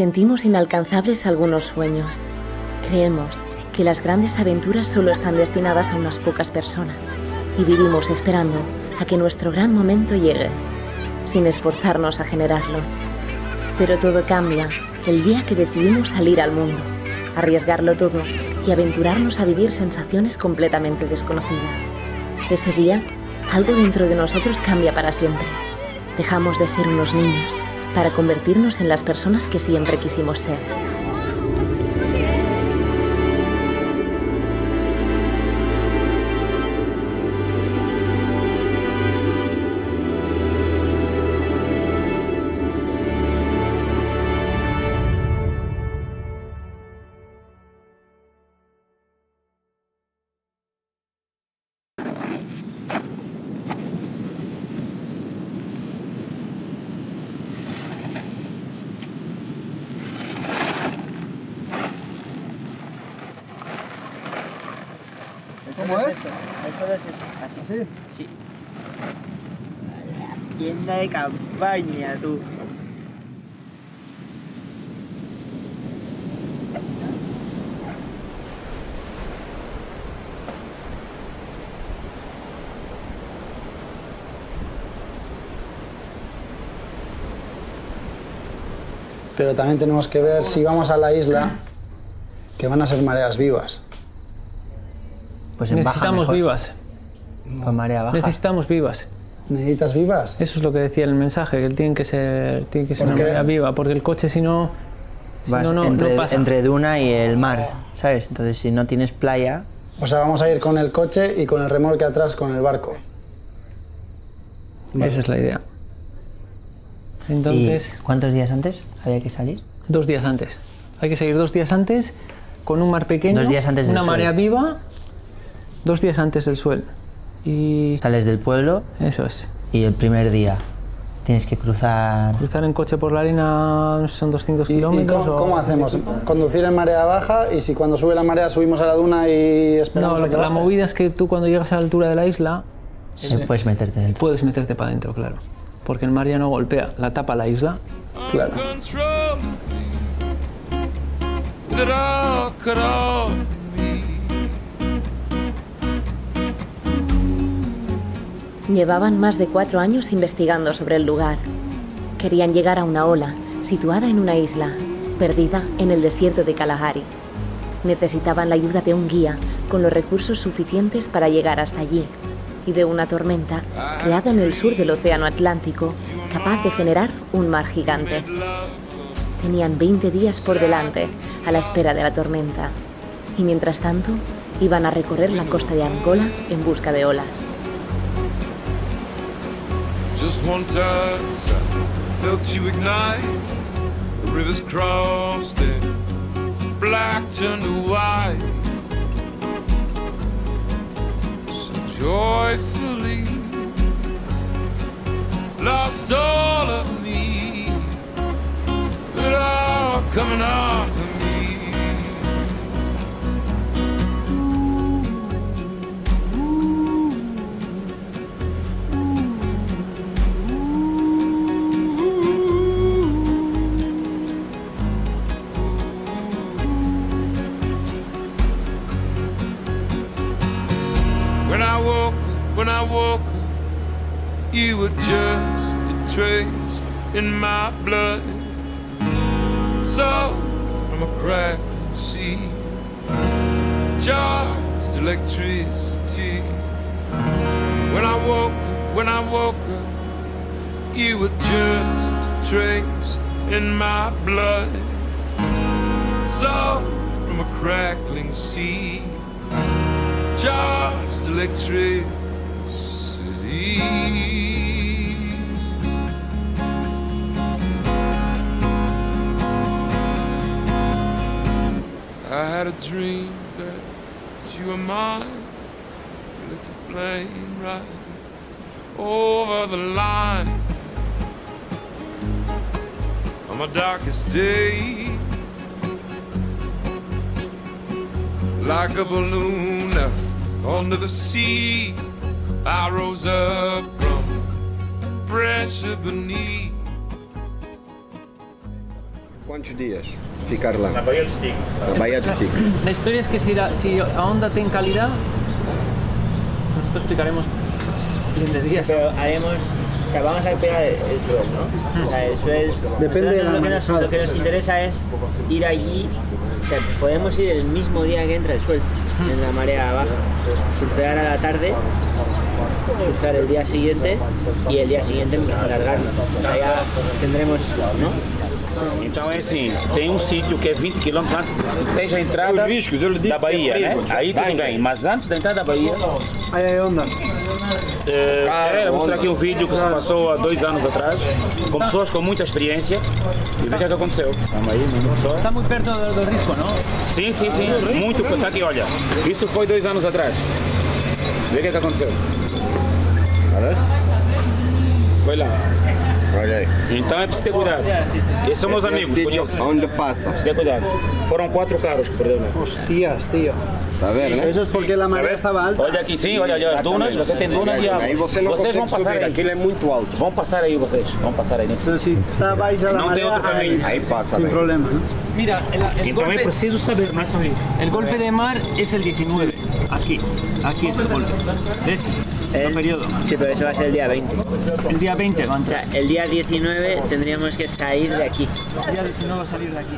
Sentimos inalcanzables algunos sueños. Creemos que las grandes aventuras solo están destinadas a unas pocas personas y vivimos esperando a que nuestro gran momento llegue, sin esforzarnos a generarlo. Pero todo cambia el día que decidimos salir al mundo, arriesgarlo todo y aventurarnos a vivir sensaciones completamente desconocidas. Ese día, algo dentro de nosotros cambia para siempre. Dejamos de ser unos niños para convertirnos en las personas que siempre quisimos ser. ¿Cómo es? Esto es así. ¿Así? Sí. Tienda de campaña, tú. Pero también tenemos que ver si vamos a la isla, que van a ser mareas vivas. Pues en baja Necesitamos mejor. vivas. Con marea baja. Necesitamos vivas. ¿Necesitas vivas? Eso es lo que decía el mensaje, que tiene que ser ¿Por una qué? marea viva, porque el coche si no Vas no pasa. entre Duna y el mar, ¿sabes? Entonces si no tienes playa... O sea, vamos a ir con el coche y con el remolque atrás con el barco. Vale. Esa es la idea. Entonces, ¿Y cuántos días antes había que salir? 2 días antes. Hay que seguir 2 días antes con un mar pequeño, 2 días antes del una marea suelo. viva, 2 días antes del suelo. Y Sales del pueblo eso es. y el primer día tienes que cruzar... Cruzar en coche por la arena son 200 ¿Y kilómetros. cómo hacemos? ¿Conducir en marea baja y si cuando sube la marea subimos a la duna y esperamos No, a que la baje? movida es que tú cuando llegas a la altura de la isla Puedes meterte dentro. puedes meterte para adentro, claro. Porque el mar ya no golpea, la tapa la isla. Claro. Llevaban más de 4 años investigando sobre el lugar. Querían llegar a una ola, situada en una isla, perdida en el desierto de Kalahari. Necesitaban la ayuda de un guía con los recursos suficientes para llegar hasta allí y de una tormenta creada en el sur del Océano Atlántico, capaz de generar un mar gigante. Tenían 20 días por delante, a la espera de la tormenta, y mientras tanto, iban a recorrer la costa de Angola en busca de olas. Just one touch, I felt you ignite. The rivers crossed and black turned to white. So joyfully lost all of me, but all coming off of me. When I woke up, you were just a trace in my blood. So from a cracked sea, charged electricity. When I woke up, you were just a trace in my blood. So from a crackling sea, charged electricity. I had a dream that you were mine. You lit the flame right over the line. On my darkest day, like a balloon under the sea, I rose up from pressure beneath. Quantos dias ficar lá? Na Baía do Estic. Na Baía do Estic. La historia es que si ahonda ten calidad, nosotros picaremos bien de días. Pero haremos, o sea, vamos a pegar el suelo, ¿no? O sea, el suelo. Depende de la lo que manejada. lo que nos interesa es ir allí, o sea, podemos ir el mismo día que entra el sol, en la marea baja, surfear a la tarde, surfear el día siguiente y el día siguiente alargarnos. O sea, ya tendremos, ¿no? Então é assim, tem um sítio que é 20 km antes, desde a entrada da Bahia, né? Aí tudo bem, mas antes da entrada da Bahia, Ahí hay ondas. vou mostrar aqui um vídeo que se passou há 2 anos atrás, com pessoas com muita experiência, e ver o que é que aconteceu. Vamos aí, mesmo só. Está muy perto do risco, ¿no? Sim, sim, sim, muito, está aqui, olha, isso foi 2 anos atrás. Vê o que é que aconteceu. Foi lá. Olha aí. Então é preciso ter cuidado. Esses são meus amigos, Sítio conheço. onde passa. Preciso ter cuidado. Foram 4 carros que perderam. Hostias, tío. Tá vendo, né? Eso es porque la Tá marea vendo? estaba alta. Olha aqui, sim, olha as dunas, você tem dunas e água. Aí você não Vocês consegue vão passar subir, aí. aquilo é muito alto. Vão passar aí vocês, vão passar aí nesse. Pero si está vais a la No tengo marea, otro camino. Aí passa, sin né? problema, ¿no? Mira, el Então é golpe, preciso saber, não é só isso. el golpe de mar es el 19. Aquí es el golpe. ¿Ves? El periodo. Sí, pero eso va a ser el día 20. El día 20 va a O entrar. sea, el día 19 tendríamos que salir de aquí. El día 19 va a salir de aquí.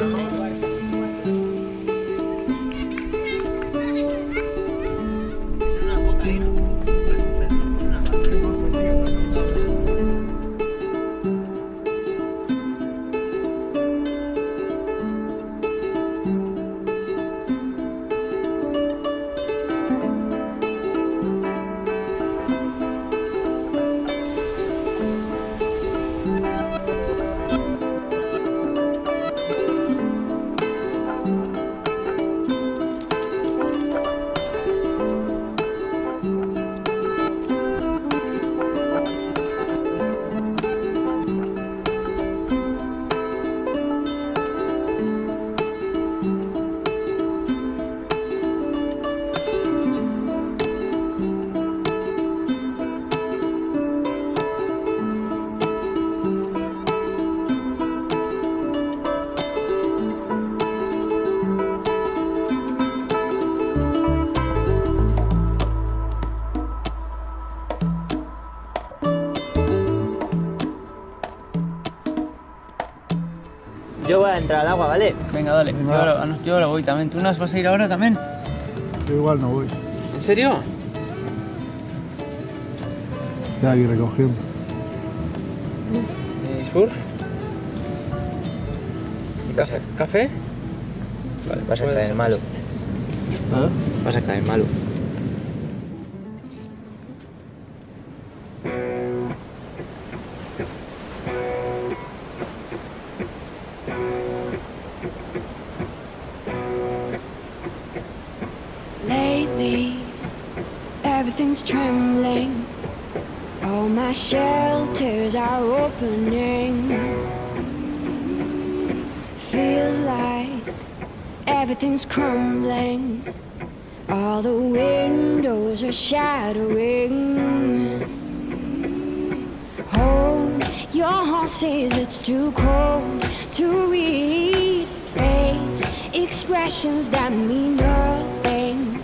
Yo voy a entrar al agua, ¿vale? Venga, dale. Yo ahora voy también. ¿Tú nos vas a ir ahora también? Yo igual no voy. ¿En serio? Estoy aquí recogiendo. ¿Surf? ¿Y café? ¿Café? Vale, vas a caer malo. Vas a caer malo. Lately, everything's trembling. All my shelters are opening. Feels like everything's crumbling. All the windows are shattering. Hold your horses, it's too cold to read. Face expressions that mean nothing.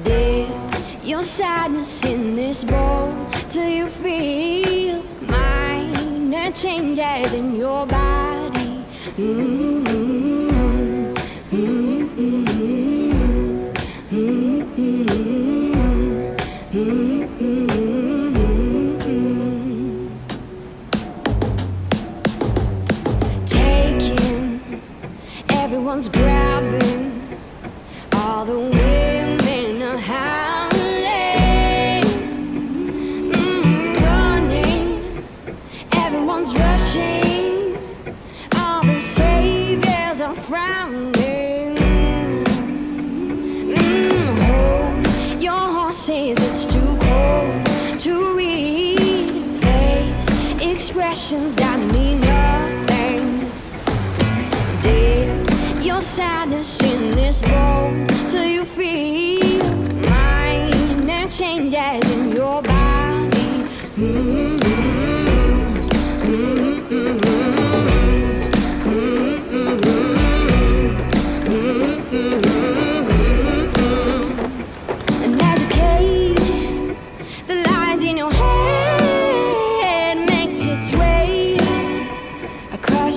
Dip your sadness in this bowl till you feel minor changes in your body. Taking, everyone's grabbing, all the women are howling, running, everyone's rushing, all the saviors are frowning. Hold your horses, it's too cold to read. Face expressions that mean nothing. Dip your sadness in this bowl till you feel minor changes in your body.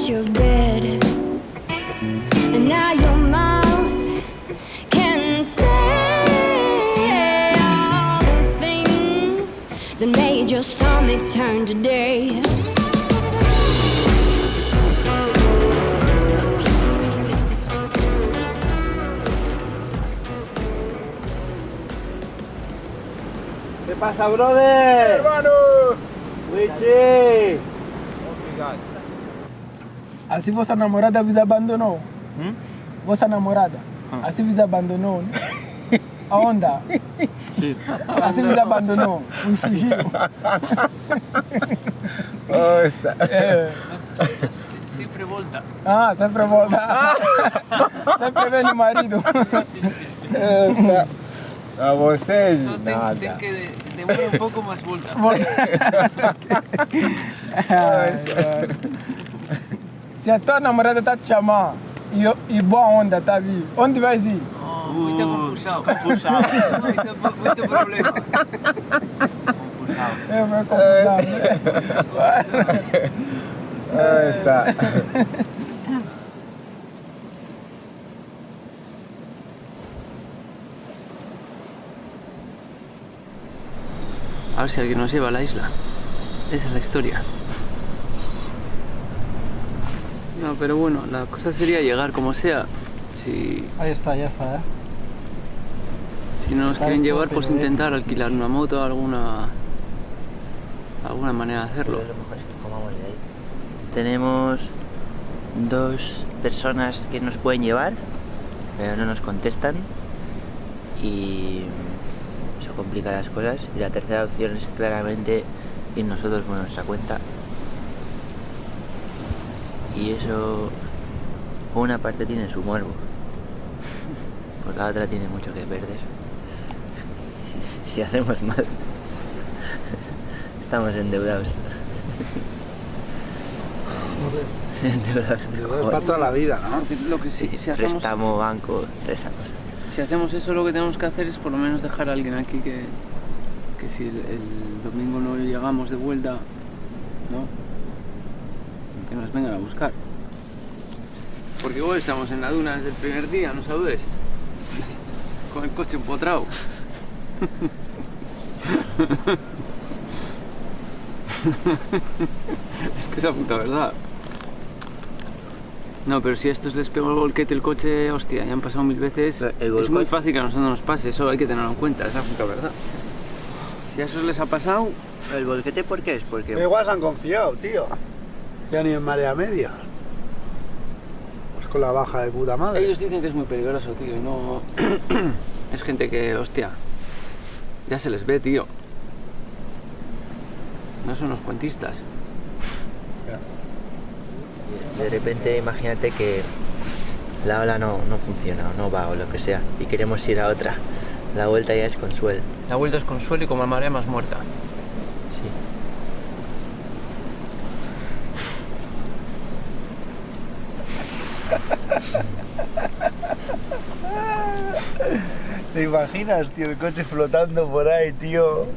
across your bed, and now your mouth can say all the things that made your stomach turn today. ¿Qué pasa, brother? ¡Hermano! Wichi! Assim vossa namorada vos abandonou? Vossa namorada? Assim vos abandonou, né? Aonde? Sí. Assim vos abandonou? E fugiu? Siempre volta. Ah, sempre volta. Sempre vem o marido. A vocês, Só tem que demorar um pouco, mas volta. Se a tua namorada está te chamando e boa onda está ali, onde vais ir? Muita confusão. Muito problema. É, vai confusão. A ver si alguien nos lleva a la isla. Esa es la historia. No, pero bueno, la cosa sería llegar como sea. Si Ahí está, ya está, ¿eh? no nos Está quieren esto, llevar, pues pero, intentar alquilar una moto, alguna manera de hacerlo. Lo mejor es que comamos de ahí. Tenemos 2 personas que nos pueden llevar, pero no nos contestan y eso complica las cosas. Y la tercera opción es claramente ir nosotros por nuestra cuenta. Y eso, por una parte, tiene su morbo, por la otra tiene mucho que perder. Si hacemos mal, estamos endeudados. Endeudados. Es para toda la vida, ¿no? Lo que sí, si hacemos, Préstamo, banco, toda esa cosa. si hacemos eso, lo que tenemos que hacer es por lo menos dejar a alguien aquí que si el domingo no llegamos de vuelta, ¿no? Que nos vengan a buscar. Porque igual estamos en la duna desde el primer día, no sabes. Con el coche empotrado. Es que es la puta verdad. No, pero si a estos les pego el volquete el coche, hostia, ya han pasado 1000 veces. Es muy fácil que a nosotros nos pase, eso hay que tenerlo en cuenta, es la puta verdad. Si a esos les ha pasado, ¿El volquete por qué es? Porque Igual se han confiado, tío. Ya ni en marea media. Pues con la baja de puta madre. ellos dicen que es muy peligroso, tío, y no... Es gente que, hostia, ya se les ve, tío. No son los cuentistas. de repente imagínate que la ola no funciona o no va o lo que sea y queremos ir a otra. La vuelta ya es Consuelo. La vuelta es Consuelo y como la marea más muerta. ¿Te imaginas, tío, el coche flotando por ahí, tío?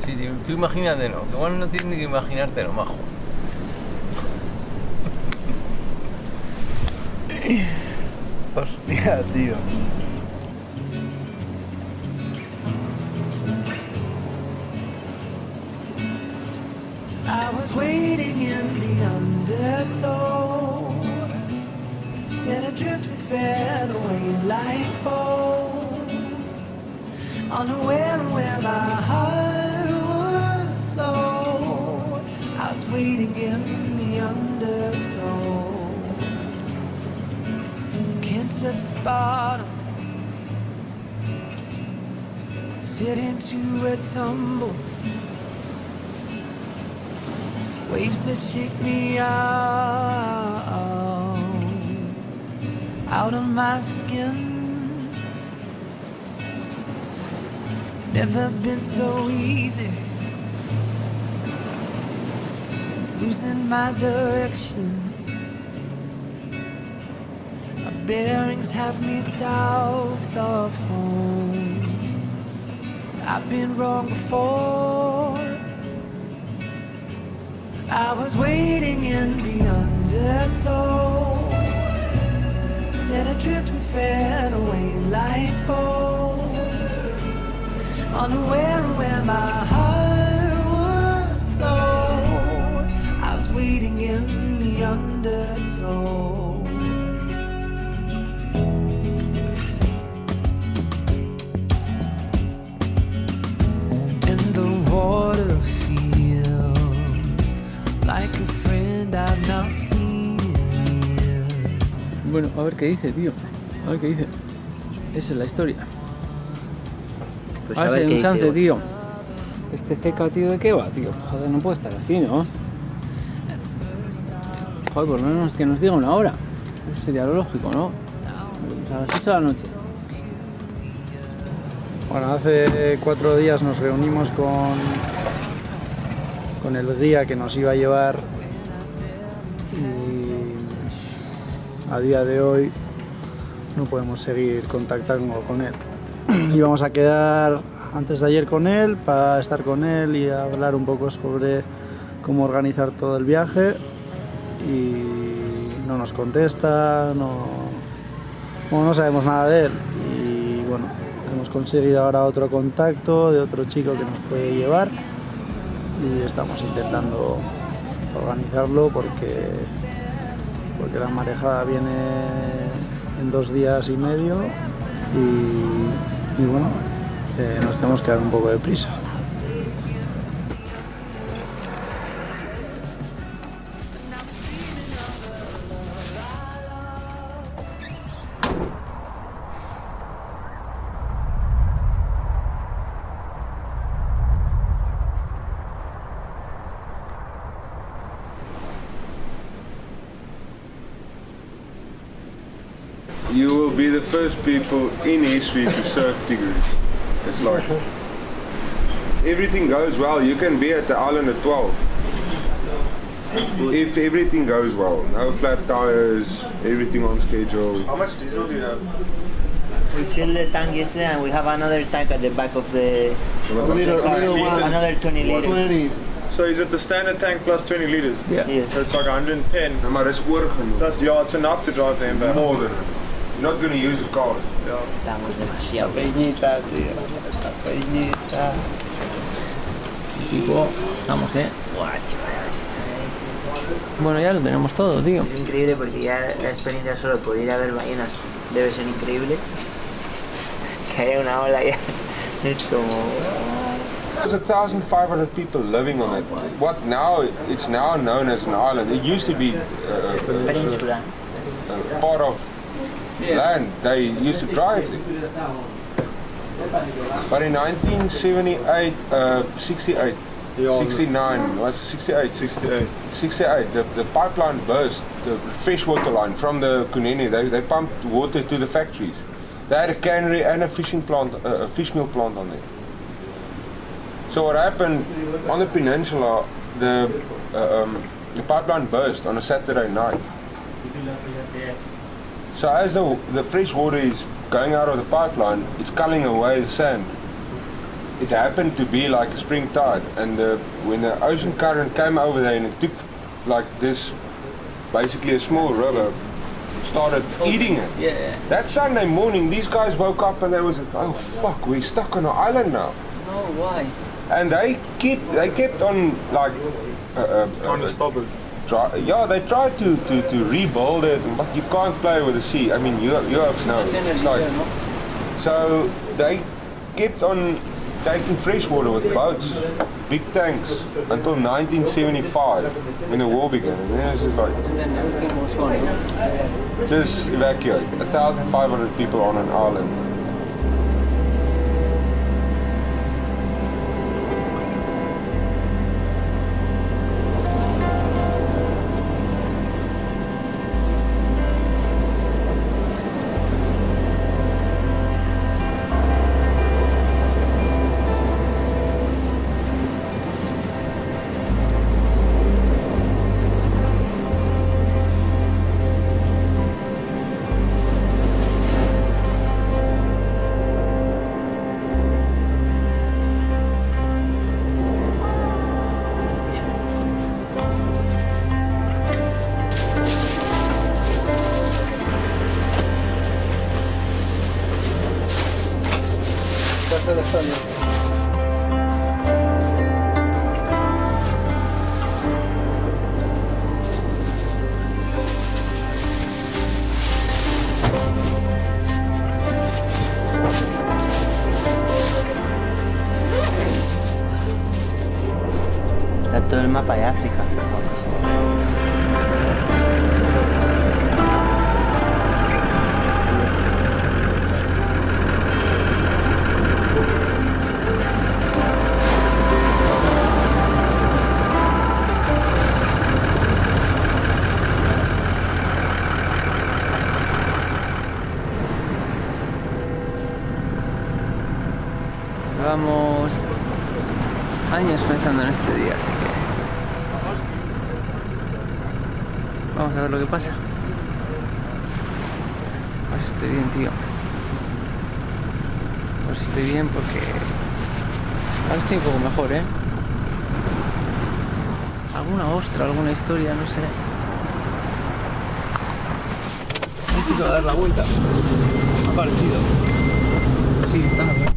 Sí, tío, tú imagínatelo, que igual no tienes ni que imaginártelo, majo. Hostia, tío. I was waiting in the undertow, set adrift with featherweight like bows, unaware of where my heart would flow. I was waiting in the undertow, can't touch the bottom, sit into a tumble. Waves that shake me out of my skin. Never been so easy, losing my direction. My bearings have me south of home. I've been wrong before, I was waiting in the undertow, set adrift and fed away like bones, unaware of where my heart would flow. I was waiting in the undertow. And the water feels like a friend I've not seen in years. Bueno, a ver qué dice, tío. A ver qué dice. Esa es la historia. Pues a ver si hay qué un chance, dice. tío. Este ceca, tío, ¿de qué va, tío? Joder, no puede estar así, ¿no? Joder, por lo menos que nos diga una hora. Eso sería lo lógico, ¿no? Pues a las 8 de la noche. Bueno, hace 4 días nos reunimos con el guía que nos iba a llevar y a día de hoy no podemos seguir contactando con él. Íbamos a quedar antes de ayer con él para estar con él y hablar un poco sobre cómo organizar todo el viaje y no nos contesta, no sabemos nada de él y bueno, hemos conseguido ahora otro contacto de otro chico que nos puede llevar y estamos intentando organizarlo porque la marejada viene en 2 días y medio y bueno, nos tenemos que dar un poco de prisa. You will be the first people in history to surf Tigris. It's like, everything goes well, you can be at the island at 12. If everything goes well, no flat tires, everything on schedule. How much diesel do you have? We filled the tank yesterday and we have another tank at the back of the car. Another 20 liters. So is it the standard tank plus 20 liters? Yeah. Yes. So it's like 110. No, maar it's oorgenoeg. That's, yeah, it's enough to drive them back. More than enough. You're not going to use the car. Estamos demasiado Peñita, tío. Esa peñita. Tipo, estamos, Bueno, ya lo tenemos todo, tío. Es increíble porque ya la experiencia solo por ir a ver ballenas debe ser increíble. Que haya una ola ya es como... There's 1,500 people living on it. What now? It's now known as an island. It used to be Peninsula. Part of land. They used to drive there. But in 1978, 68, 69, what's 68? 68, the pipeline burst, the freshwater line from the Kunene. They pumped water to the factories. They had a cannery and a fishing plant, a fish mill plant on there. So what happened on the peninsula, the pipeline burst on a Saturday night. So as the fresh water is going out of the pipeline, it's culling away the sand. It happened to be like a spring tide, and when the ocean current came over there and it took like this, basically a small river, started eating it. Yeah. That Sunday morning, these guys woke up and they was like, oh fuck, we're stuck on an island now. No, why? And they kept on like Trying to stop it. They tried to rebuild it, but you can't play with the sea. I mean, you know. It's like, so they kept on taking fresh water with boats, big tanks, until 1975 when the war began. And then it was just like, Then everything was gone. just evacuate. 1,500 people on an island. Está todo el mapa de África. Llevamos años pensando en este día, así que vamos a ver lo que pasa. Pues estoy bien, tío. Pues estoy bien porque ahora estoy un poco mejor, ¿eh? Alguna ostra, alguna historia, no sé. Necesito dar la vuelta. Ha parecido. Sí, está bien.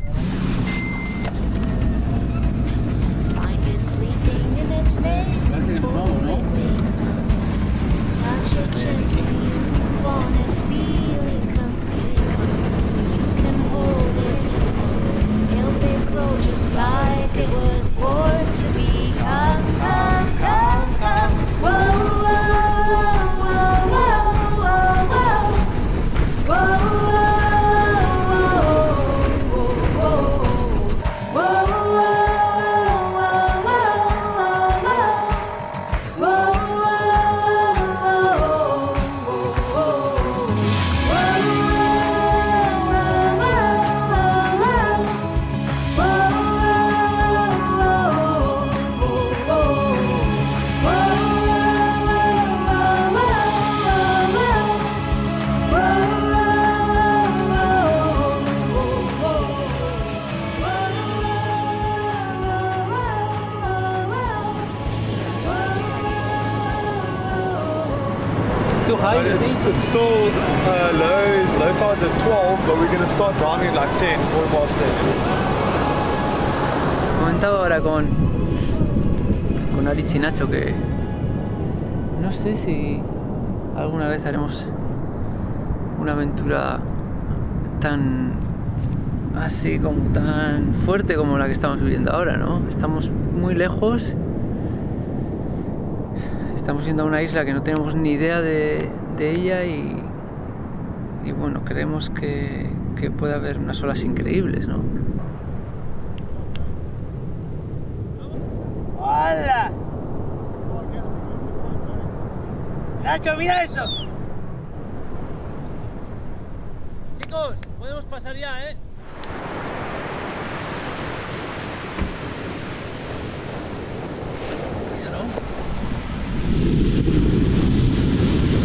Just like it was born to be. Come, come, come, come. Whoa, whoa, whoa, whoa, whoa, whoa. Whoa, Still high, It's still low tide's at 12, but we're going to start driving at like 10, quarter past 10. Comentaba ahora con Arichi y Nacho que no sé si alguna vez haremos una aventura tan así como tan fuerte como la que estamos viviendo ahora, ¿no? Estamos muy lejos. Estamos yendo a una isla que no tenemos ni idea de ella y bueno, creemos que puede haber unas olas increíbles, ¿no? ¡Hola! Nacho, mira esto. Chicos, podemos pasar ya, ¿eh?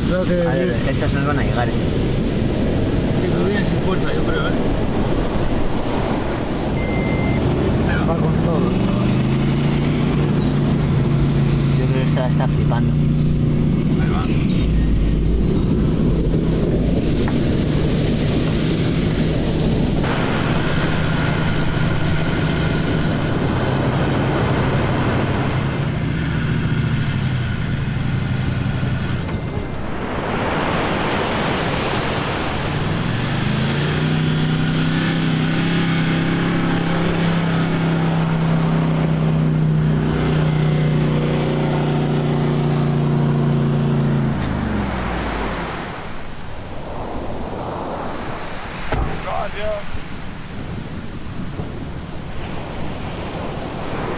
Creo que A ver, estas nos van a llegar, ¿eh? Sí, pero vienen sin fuerza, yo creo, ¿eh? va con todo. Yo creo que esta la está flipando. Ahí va.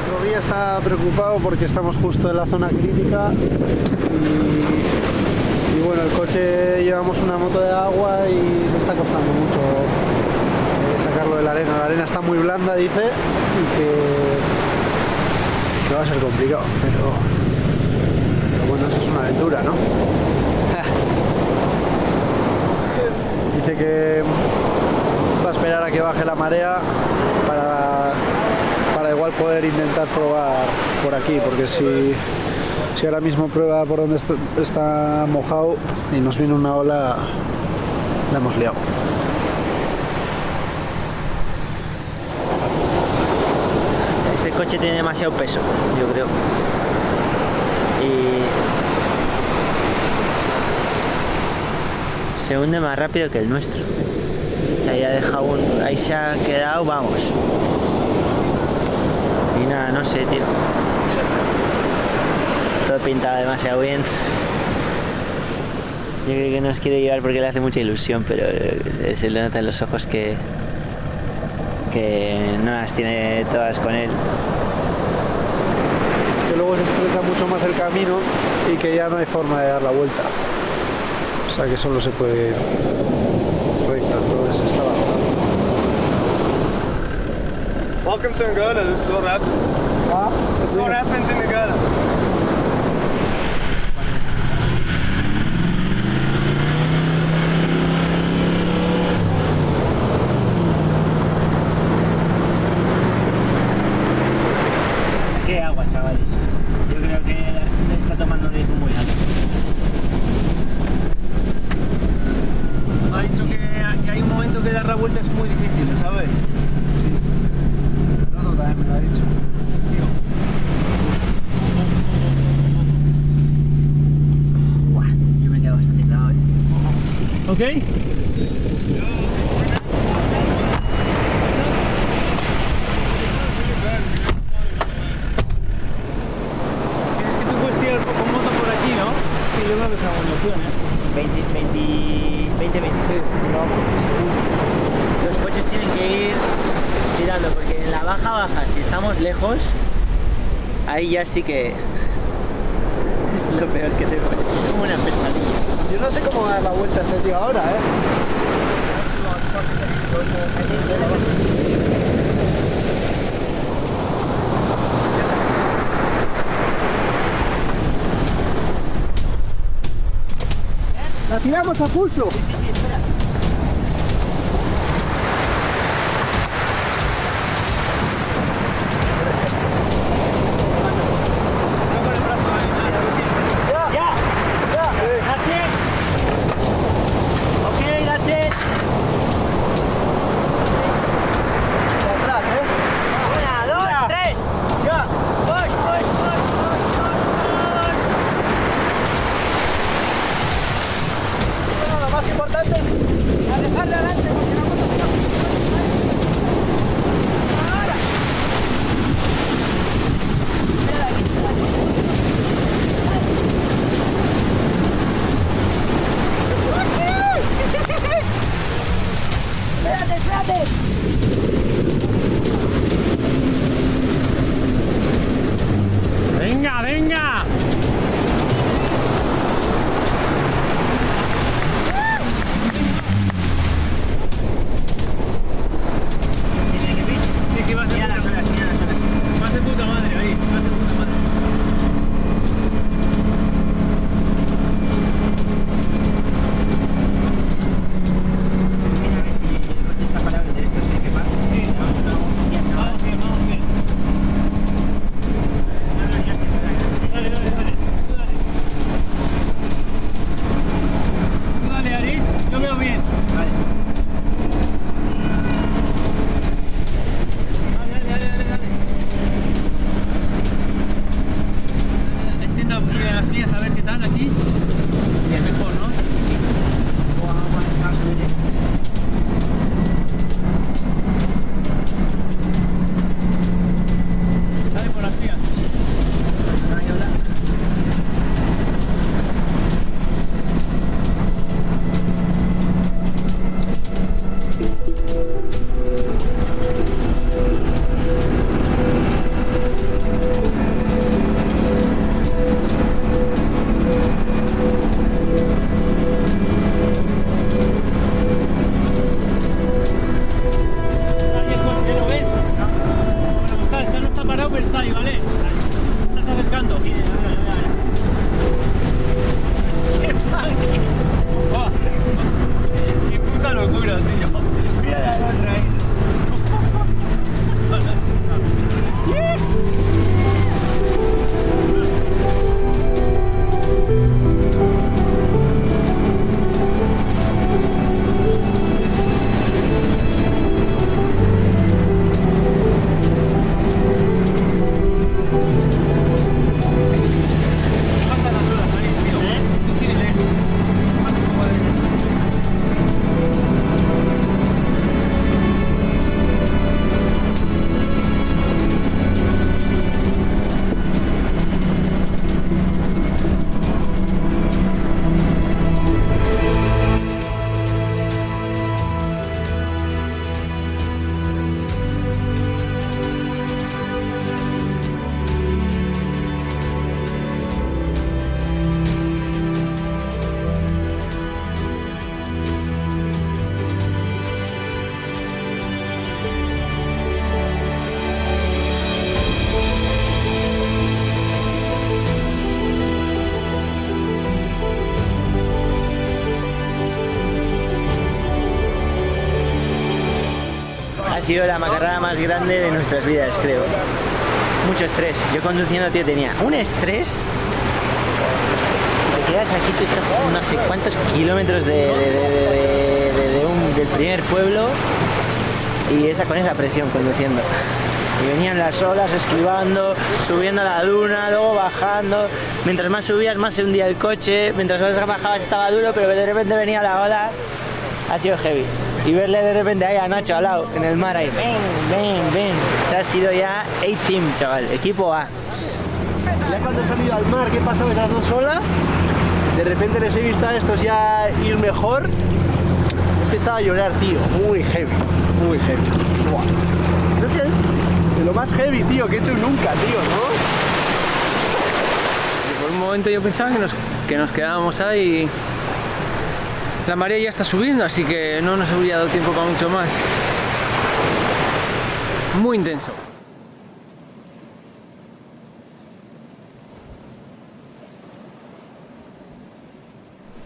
Todavía está preocupado porque estamos justo en la zona crítica y bueno, el coche llevamos una moto de agua y le está costando mucho sacarlo de la arena. La arena está muy blanda, dice, y que va a ser complicado, pero bueno, eso es una aventura, ¿no? Dice que va a esperar a que baje la marea para igual poder intentar probar por aquí, porque si ahora mismo prueba por donde está mojado y nos viene una ola, la hemos liado. Este coche tiene demasiado peso, yo creo. Y se hunde más rápido que el nuestro. Ahí ha dejado ahí se ha quedado, vamos. Y nada, no sé, tío. he pintado demasiado bien. Yo creo que nos quiere llevar porque le hace mucha ilusión, pero se le nota en los ojos que no las tiene todas con él. Que luego se estrecha mucho más el camino y que ya no hay forma de dar la vuelta. O sea que solo se puede ir recto, entonces está bajando. Welcome to Angola, this is what happens. This is what happens in Angola. Qué agua, chavales. Yo creo que está tomando un ritmo muy alto. Me ha dicho que hay un momento que dar la vuelta es muy difícil, ¿sabes? El otro también me lo ha dicho. Yo me quedo bastante clavado, ¿Ok? Tienes que tú puedes tirar con moto por aquí, ¿no? Sí, yo creo que es una buena opción, ¿eh? 26. Los coches tienen que ir tirando porque en la baja, si estamos lejos, ahí ya sí que es lo peor que tengo. Es como una pesadilla. Yo no sé cómo dar la vuelta a este tío ahora, La tiramos a pulso. ¡Venga, venga! Sí, sí, vas de puta madre. Vas de puta madre ahí, vas de puta madre. Mira a ver si el coche está parado entre estos, ¿sí? Que va. Vamos bien. Dale, Aritz, yo veo bien. Vale. Intenta ir a las vías a ver qué tal aquí. Y es mejor, ¿no? Dale por las vías. Ahí el coche, ¿lo ves? Bueno, está, no está parado, pero está ahí, ¿vale? Estás acercando. ¡Qué funky! ¡Oh! ¡Qué puta locura, tío! Mira la otra ahí. Pasa las horas ahí, tío. Tú síguele. Pasa un poco de sido la macarrada más grande de nuestras vidas, creo. Mucho estrés. Yo conduciendo, tío, tenía un estrés. Te quedas aquí, tú estás no sé cuántos kilómetros del primer pueblo y con esa presión conduciendo. Y venían las olas esquivando, subiendo la duna, luego bajando. Mientras más subías, más se hundía el coche. Mientras más bajabas estaba duro, pero de repente venía la ola. Ha sido heavy. Y verle de repente ahí a Nacho al lado, en el mar ahí. Ven. O sea, ha sido ya A-Team, chaval. Equipo A. Ya cuando he salido al mar, que he pasado esas 2 olas, de repente les he visto a estos ya ir mejor. He empezado a llorar, tío. Muy heavy. Buah. Creo que de lo más heavy, tío, que he hecho nunca, tío, ¿no? Y por un momento yo pensaba que nos quedábamos ahí. La marea ya está subiendo, así que no nos habría dado tiempo para mucho más. Muy intenso.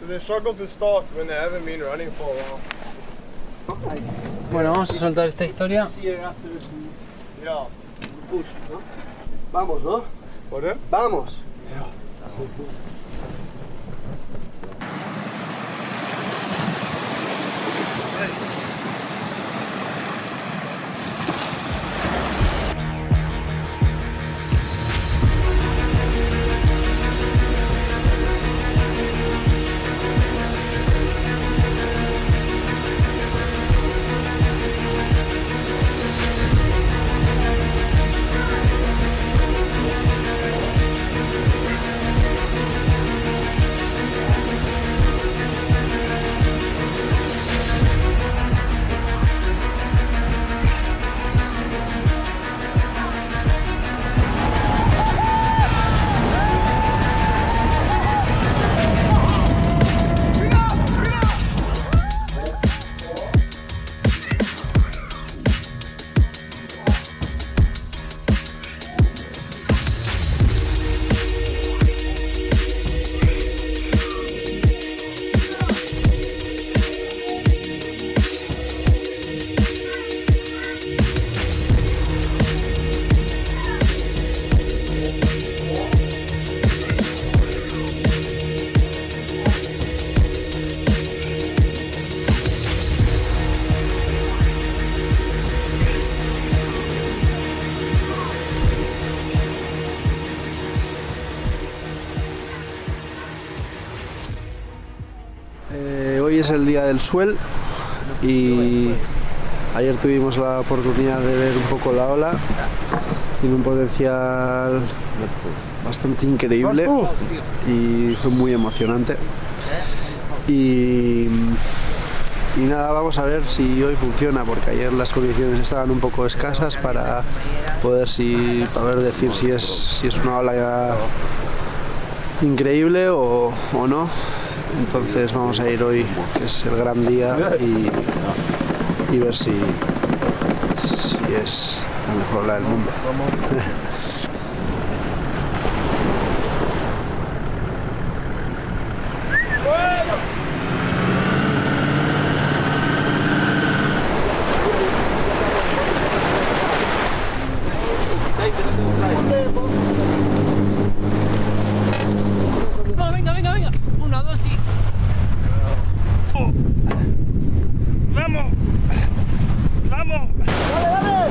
So they struggle to start when they haven't been running for a while. Bueno, vamos a soltar esta historia. Yeah. Push, ¿no? Vamos, ¿no? What? Vamos. Hoy es el día del Swell y ayer tuvimos la oportunidad de ver un poco la ola. Tiene un potencial bastante increíble y fue muy emocionante. Y nada, vamos a ver si hoy funciona, porque ayer las condiciones estaban un poco escasas para poder decir si es una ola ya increíble o no. Entonces vamos a ir hoy, que es el gran día, y ver si es la mejor ola del mundo. No, venga. 1, 2 y... ¡Vamos! ¡Vamos! ¡Dale!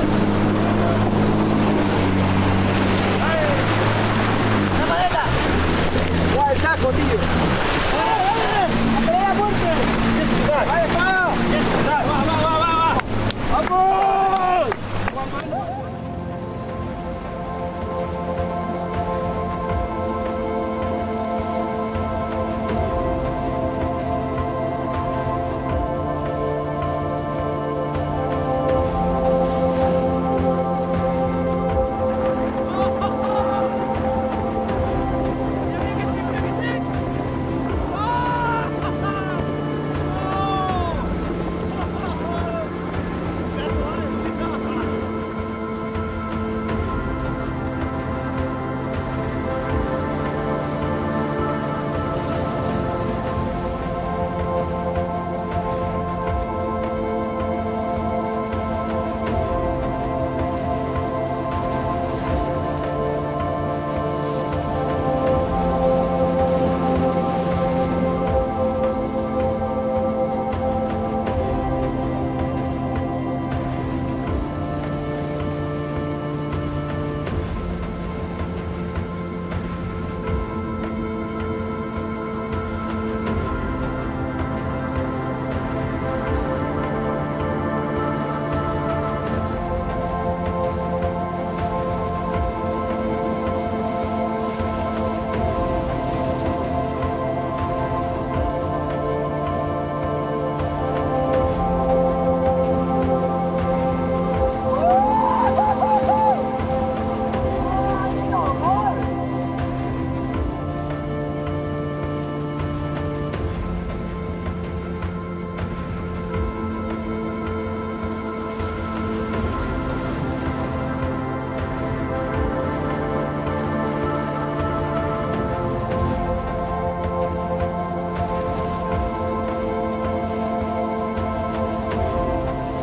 ¡La maleta! ¡Ya, el saco, tío! ¡Dale! ¡A pelear a muerte! ¡Vale, ¡Va! ¡Vamos!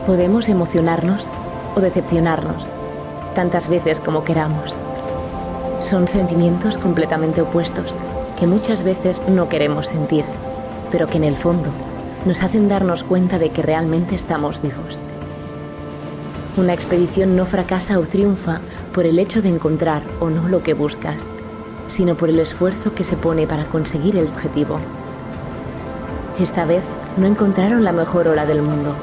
Podemos emocionarnos o decepcionarnos, tantas veces como queramos. Son sentimientos completamente opuestos que muchas veces no queremos sentir, pero que en el fondo nos hacen darnos cuenta de que realmente estamos vivos. Una expedición no fracasa o triunfa por el hecho de encontrar o no lo que buscas, sino por el esfuerzo que se pone para conseguir el objetivo. Esta vez no encontraron la mejor ola del mundo,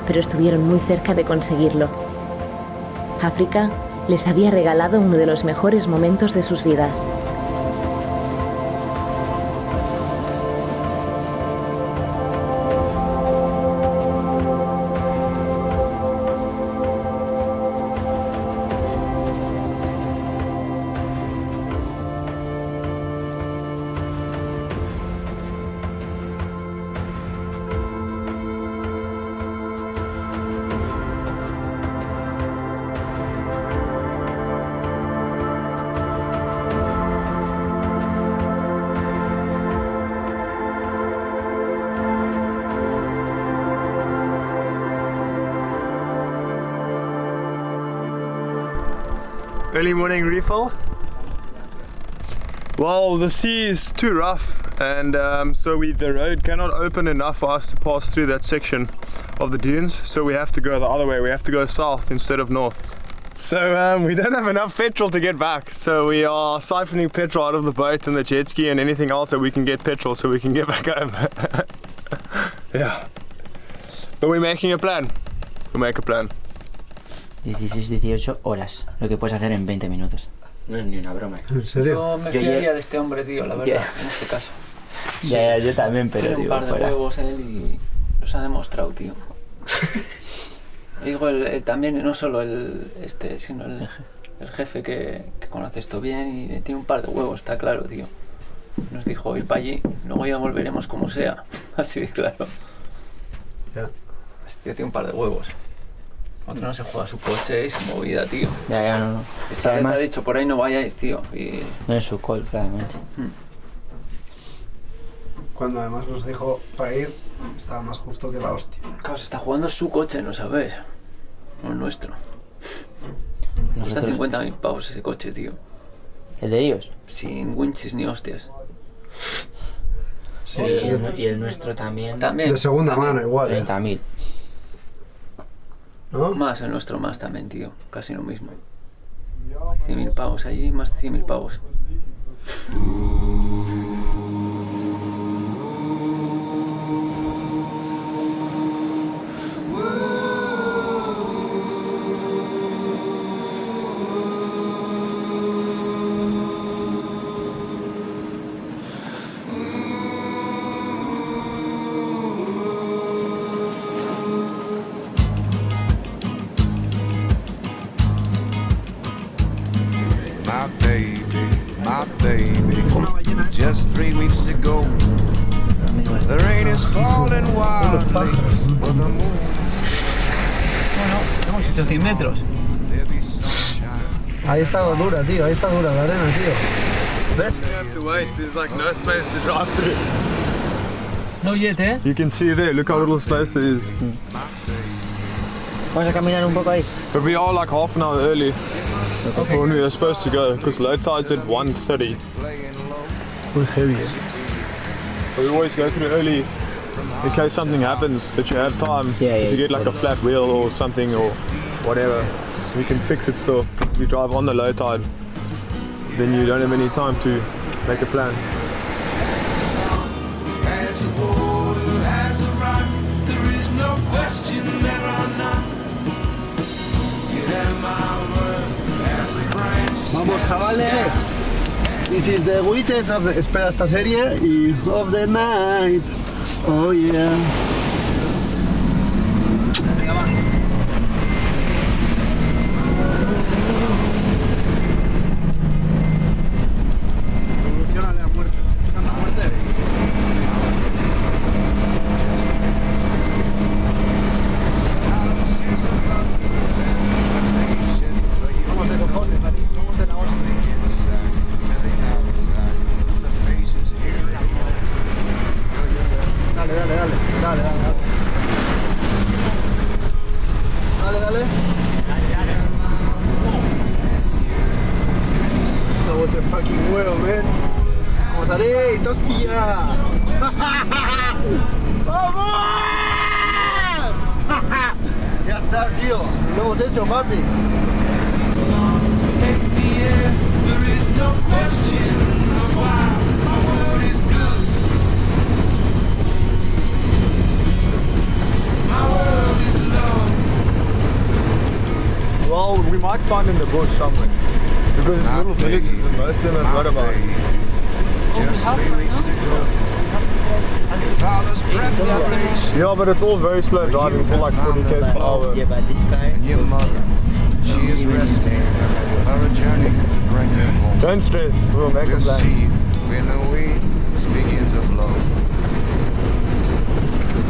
pero estuvieron muy cerca de conseguirlo. África les había regalado uno de los mejores momentos de sus vidas. Early morning refill. Well, the sea is too rough, and so the road cannot open enough for us to pass through that section of the dunes, so we have to go the other way. We have to go south instead of north. So we don't have enough petrol to get back, so we are siphoning petrol out of the boat and the jet ski and anything else that we can get petrol so we can get back home. Yeah. But we're making a plan. We'll make a plan. 16-18 horas, lo que puedes hacer en 20 minutos. No es ni una broma. ¿En serio? Yo me fiaría de este hombre, tío, la verdad, en este caso. Ya, yo también, pero tiene un par de huevos él y los ha demostrado, tío. Digo, también, no solo sino el jefe que conoce esto bien y tiene un par de huevos, está claro, tío. Nos dijo ir para allí, luego ya volveremos como sea, así de claro. Ya. Este tío tiene un par de huevos. Otro no se juega su coche y su movida, tío. Ya, no. Esta vez ha dicho, por ahí no vayáis, tío. No es su call, claramente. Cuando además nos dijo para ir, estaba más justo que la hostia. Claro, se está jugando su coche, no sabes. No el nuestro. Cuesta 50.000 pavos ese coche, tío. ¿El de ellos? Sin winches ni hostias. Sí, y el nuestro también. De segunda mano igual. 30.000. ¿No? Más, el nuestro más también, tío. Casi lo mismo. 100.000 pavos allí, más de 100.000 pavos. Just 3 weeks to go. The rain is falling wildly, but the moon's... Bueno, hemos hecho 100 metros. Ahí está dura, tío. Ahí está dura la arena, tío. ¿Ves? You have to wait. There's like no space to drive through. No yet, eh? You can see there. Look how little space there is. Vamos a caminar un poco ahí. But we are like half an hour early for when we were supposed to go, because low tide's at 1:30. Muy heavy, eh? But we always go through early in case something happens, that you have time. If you get like a flat wheel or something or whatever, you can fix it still. If you drive on the low tide, then you don't have any time to make a plan. As the water has arrived, there is no question there are none. Get at my word as the branches. Vamos, chavales. This is the Witches of the... Espera esta serie y... Of the Night. Oh yeah. Evolucionale a muerte. ¿Santa muerte? Vamos de cojones, vamos de la hostia. Dale. was a fucking whale, man. Vamos, Ale, tosquilla. ¡Vamos! Ya está, tío. Lo hemos hecho, papi. Well, we might find in the bush something. Because it's little villages and most of them have got about. Just 3 weeks to go. Father's breath that Yeah, but it's all very slow driving until like 40 km per hour. and your mother, she is resting for a journey to bring you home. Don't stress, we'll make a We'll plan. see you when the winds begin to blow.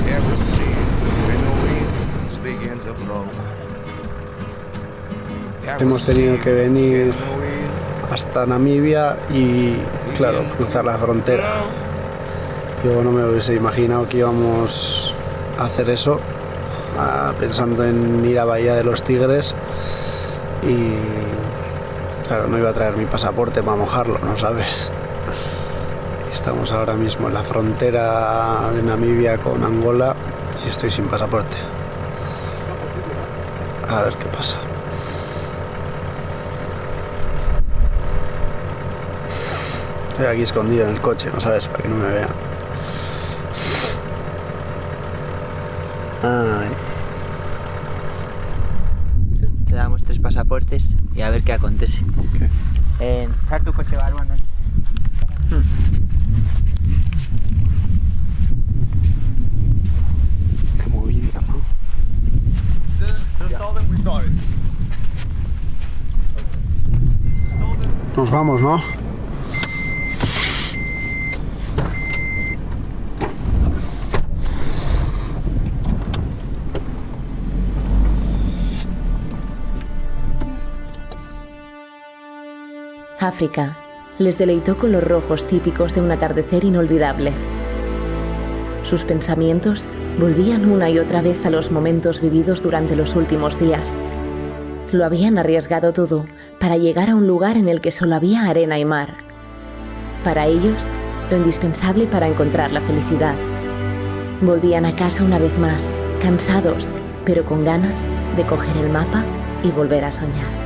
Yeah, we'll see you when the winds begin to blow. Yeah, we'll Hemos see tenido you que venir when the wind hasta Namibia y, claro, cruzar la frontera. Yo no me hubiese imaginado que íbamos a hacer eso, pensando en ir a Bahía de los Tigres y, claro, no iba a traer mi pasaporte para mojarlo, ¿no sabes? Estamos ahora mismo en la frontera de Namibia con Angola y estoy sin pasaporte. A ver qué pasa. Estoy aquí escondido en el coche, ¿no sabes? Para que no me vean. Ay. Te damos 3 pasaportes y a ver qué acontece. Trae tu coche, Bárbara. Qué movida, ¿no? Nos vamos, ¿no? África les deleitó con los rojos típicos de un atardecer inolvidable. Sus pensamientos volvían una y otra vez a los momentos vividos durante los últimos días. Lo habían arriesgado todo para llegar a un lugar en el que solo había arena y mar. Para ellos, lo indispensable para encontrar la felicidad. Volvían a casa una vez más, cansados, pero con ganas de coger el mapa y volver a soñar.